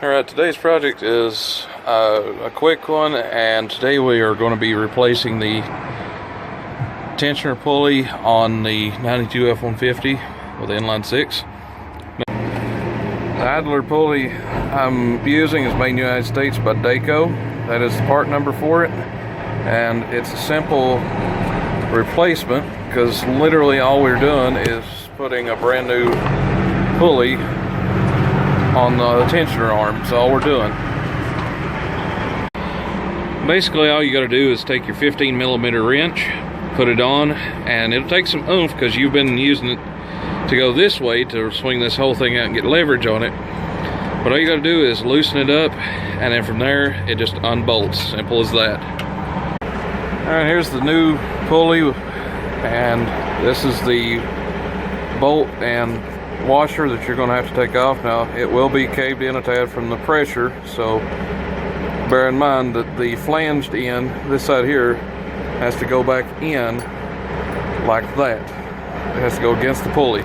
Alright, today's project is a quick one, and today we are going to be replacing the tensioner pulley on the 92 F-150 with inline 6. The idler pulley I'm using is made in the United States by Daco. That is the part number for it, and it's a simple replacement because literally all we're doing is putting a brand new pulley on the tensioner arm. That's all we're doing. Basically all you got to do is take your 15mm wrench, put it on, and it'll take some oomph because you've been using it to go this way to swing this whole thing out and get leverage on it. But all you got to do is loosen it up, and then from there it just unbolts. Simple as that. Alright, here's the new pulley, and this is the bolt and washer that you're going to have to take off. Now it will be caved in a tad from the pressure, so bear in mind that the flanged end, this side here, has to go back in like that. It has to go against the pulley.